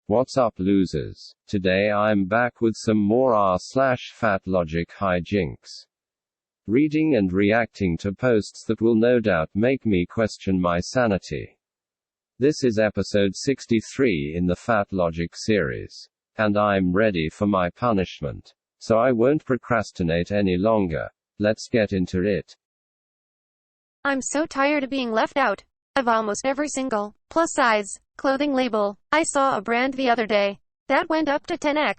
What's up, losers? Today I'm back with some more r/fatlogic hijinks. Reading and reacting to posts that will no doubt make me question my sanity. This is episode 63 in the fatlogic series. And I'm ready for my punishment. So I won't procrastinate any longer. Let's get into it. I'm so tired of being left out of almost every single plus-size clothing label. I saw a brand the other day that went up to 10x.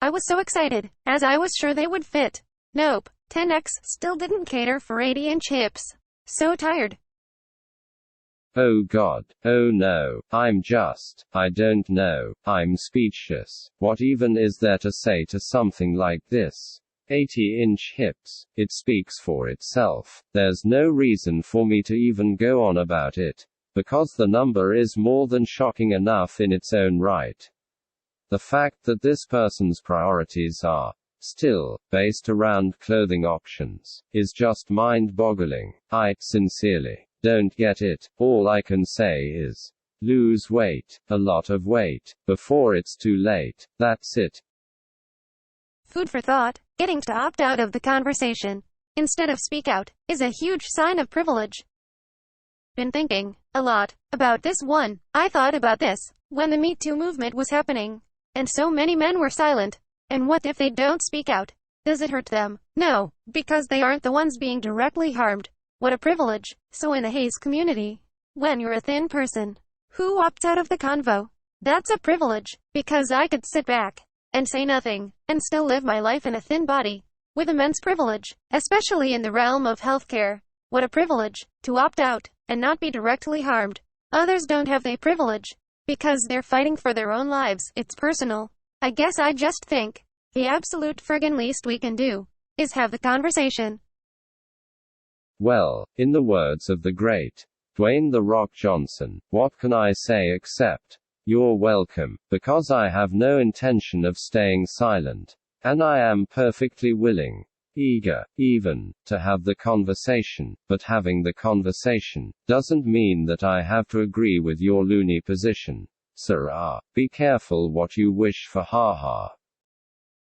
I was so excited, as I was sure they would fit. Nope, 10x still didn't cater for 80-inch hips. So tired. Oh God. Oh no. I don't know. I'm speechless. What even is there to say to something like this? 80-inch hips. It speaks for itself. There's no reason for me to even go on about it, because the number is more than shocking enough in its own right. The fact that this person's priorities are still based around clothing options is just mind-boggling. I sincerely don't get it. All I can say is, lose weight, a lot of weight, before it's too late. That's it. Food for thought. Getting to opt out of the conversation instead of speak out is a huge sign of privilege. Been thinking a lot about this one. I thought about this when the Me Too movement was happening, and so many men were silent. And what if they don't speak out? Does it hurt them? No, because they aren't the ones being directly harmed. What a privilege. So in the Haze community, when you're a thin person who opts out of the convo, that's a privilege, because I could sit back and say nothing, and still live my life in a thin body, with immense privilege, especially in the realm of healthcare. What a privilege, to opt out, and not be directly harmed. Others don't have that privilege, because they're fighting for their own lives. It's personal. I guess I just think, the absolute friggin' least we can do, is have the conversation. Well, in the words of the great Dwayne "The Rock" Johnson, what can I say except, you're welcome, because I have no intention of staying silent. And I am perfectly willing, eager, even, to have the conversation, but having the conversation doesn't mean that I have to agree with your loony position. Sir, be careful what you wish for, haha.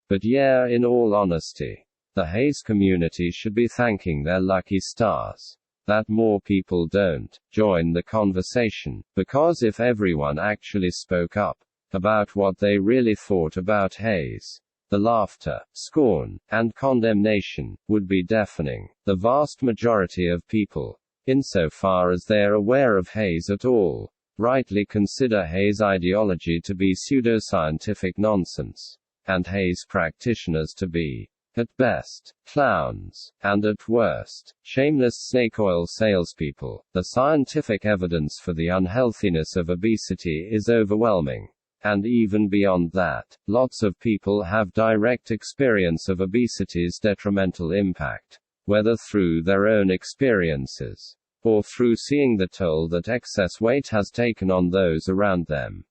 But yeah, in all honesty, the Haze community should be thanking their lucky stars that more people don't join the conversation, because if everyone actually spoke up about what they really thought about Haze, the laughter, scorn, and condemnation would be deafening. The vast majority of people, insofar as they're aware of Haze at all, rightly consider Haze ideology to be pseudoscientific nonsense, and Haze practitioners to be, at best, clowns, and at worst, shameless snake oil salespeople. The scientific evidence for the unhealthiness of obesity is overwhelming. And even beyond that, lots of people have direct experience of obesity's detrimental impact, whether through their own experiences, or through seeing the toll that excess weight has taken on those around them.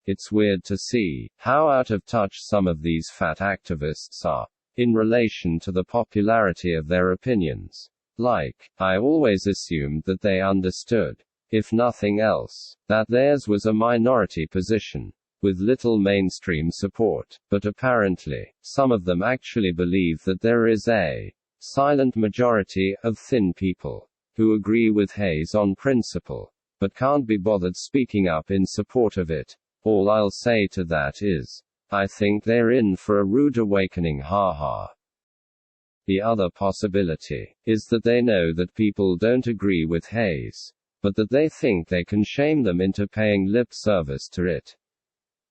It's weird to see how out of touch some of these fat activists are in relation to the popularity of their opinions. Like, I always assumed that they understood, if nothing else, that theirs was a minority position, with little mainstream support, but apparently, some of them actually believe that there is a silent majority of thin people who agree with Haze on principle, but can't be bothered speaking up in support of it. All I'll say to that is, I think they're in for a rude awakening, haha. The other possibility is that they know that people don't agree with Haze, but that they think they can shame them into paying lip service to it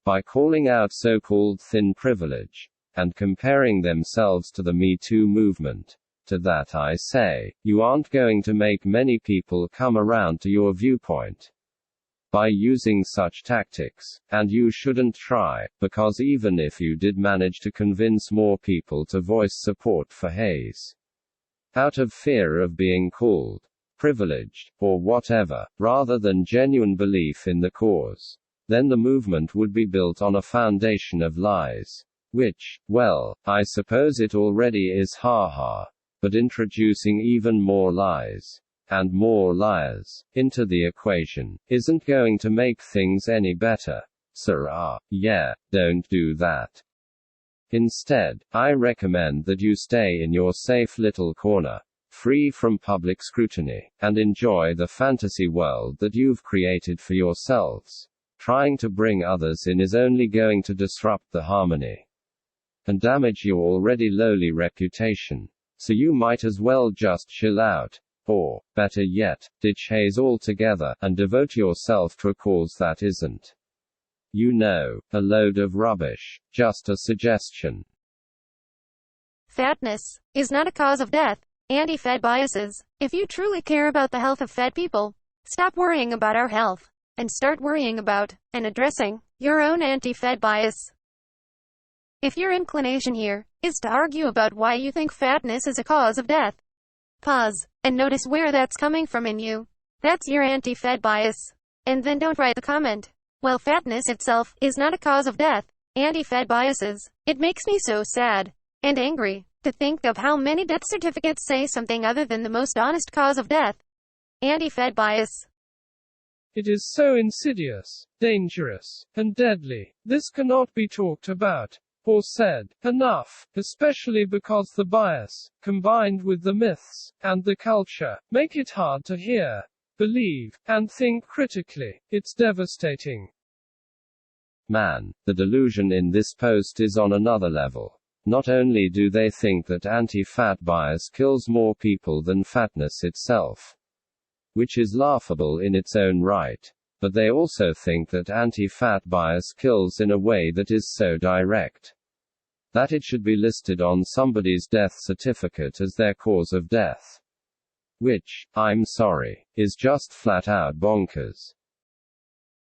by calling out so-called thin privilege, and comparing themselves to the Me Too movement. To that I say, you aren't going to make many people come around to your viewpoint by using such tactics, and you shouldn't try, because even if you did manage to convince more people to voice support for Haze, out of fear of being called privileged, or whatever, rather than genuine belief in the cause, then the movement would be built on a foundation of lies. Which, well, I suppose it already is, haha. But introducing even more lies, and more liars, into the equation, isn't going to make things any better. Sir, yeah, don't do that. Instead, I recommend that you stay in your safe little corner, free from public scrutiny, and enjoy the fantasy world that you've created for yourselves. Trying to bring others in is only going to disrupt the harmony and damage your already lowly reputation. So you might as well just chill out. Or, better yet, ditch haze altogether, and devote yourself to a cause that isn't, you know, a load of rubbish. Just a suggestion. Fatness is not a cause of death. Anti-fat biases. If you truly care about the health of fat people, stop worrying about our health, and start worrying about, and addressing, your own anti-fat bias. If your inclination here is to argue about why you think fatness is a cause of death, pause, and notice where that's coming from in you. That's your anti-fat bias. And then don't write the comment, well, fatness itself is not a cause of death. Anti-fat biases. It makes me so sad and angry to think of how many death certificates say something other than the most honest cause of death. Anti-fat bias. It is so insidious, dangerous, and deadly. This cannot be talked about or said enough, especially because the bias, combined with the myths and the culture, make it hard to hear, believe, and think critically. It's devastating. Man, the delusion in this post is on another level. Not only do they think that anti-fat bias kills more people than fatness itself, which is laughable in its own right, but they also think that anti-fat bias kills in a way that is so direct that it should be listed on somebody's death certificate as their cause of death. Which, I'm sorry, is just flat out bonkers.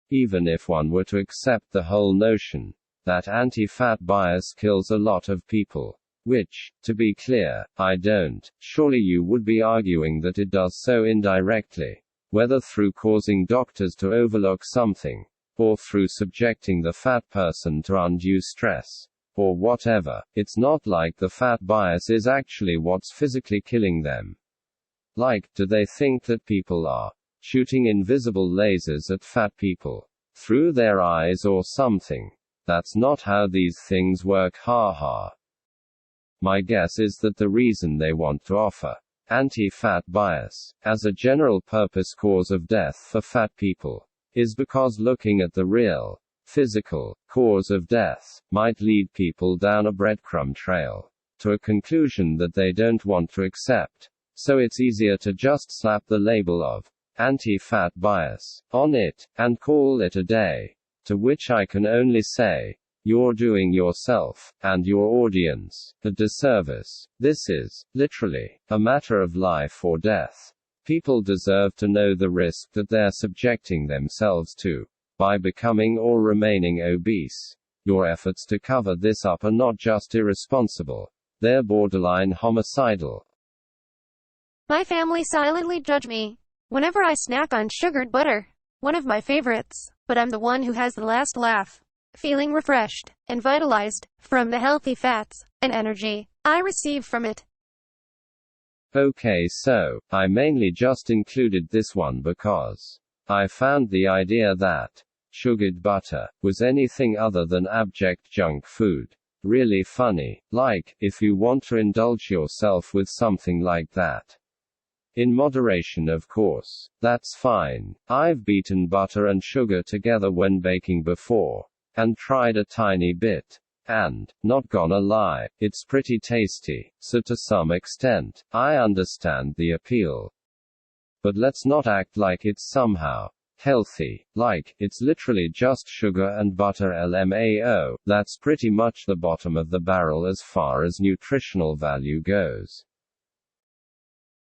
Even if one were to accept the whole notion that anti-fat bias kills a lot of people, which, to be clear, I don't, surely you would be arguing that it does so indirectly, whether through causing doctors to overlook something, or through subjecting the fat person to undue stress, or whatever. It's not like the fat bias is actually what's physically killing them. Like, do they think that people are shooting invisible lasers at fat people through their eyes or something? That's not how these things work, haha. My guess is that the reason they want to offer anti-fat bias as a general-purpose cause of death for fat people is because looking at the real, physical cause of death might lead people down a breadcrumb trail to a conclusion that they don't want to accept. So it's easier to just slap the label of anti-fat bias on it and call it a day. To which I can only say, you're doing yourself and your audience a disservice. This is, literally, a matter of life or death. People deserve to know the risk that they're subjecting themselves to by becoming or remaining obese. Your efforts to cover this up are not just irresponsible, they're borderline homicidal. My family silently judge me whenever I snack on sugared butter, one of my favorites, but I'm the one who has the last laugh, feeling refreshed and vitalized from the healthy fats and energy I receive from it. Okay, so I mainly just included this one because I found the idea that sugared butter was anything other than abject junk food really funny. Like, if you want to indulge yourself with something like that, in moderation of course, that's fine. I've beaten butter and sugar together when baking before, and tried a tiny bit. And, not gonna lie, it's pretty tasty, so to some extent, I understand the appeal. But let's not act like it's somehow healthy. Like, it's literally just sugar and butter LMAO. That's pretty much the bottom of the barrel as far as nutritional value goes.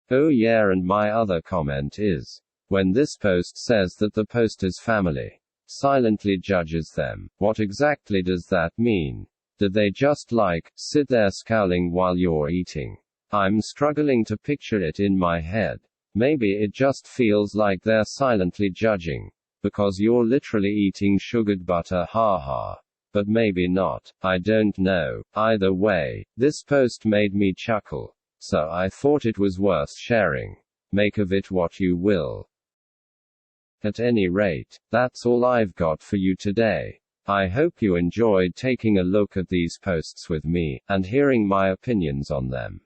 Oh yeah, and my other comment is, when this post says that the poster's family silently judges them, what exactly does that mean? Do they just sit there scowling while you're eating? I'm struggling to picture it in my head. Maybe it just feels like they're silently judging, because you're literally eating sugared butter, haha. But maybe not, I don't know. Either way, this post made me chuckle, so I thought it was worth sharing. Make of it what you will. At any rate, that's all I've got for you today. I hope you enjoyed taking a look at these posts with me, and hearing my opinions on them.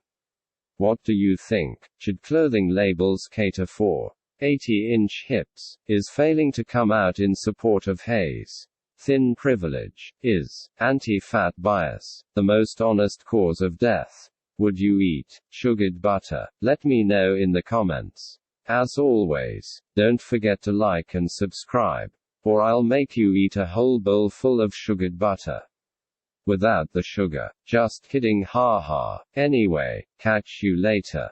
What do you think? Should clothing labels cater for 80-inch hips? Is failing to come out in support of Hayes thin privilege? Is anti-fat bias the most honest cause of death? Would you eat sugared butter? Let me know in the comments. As always, don't forget to like and subscribe, or I'll make you eat a whole bowl full of sugared butter. Without the sugar. Just kidding, haha. Anyway, catch you later.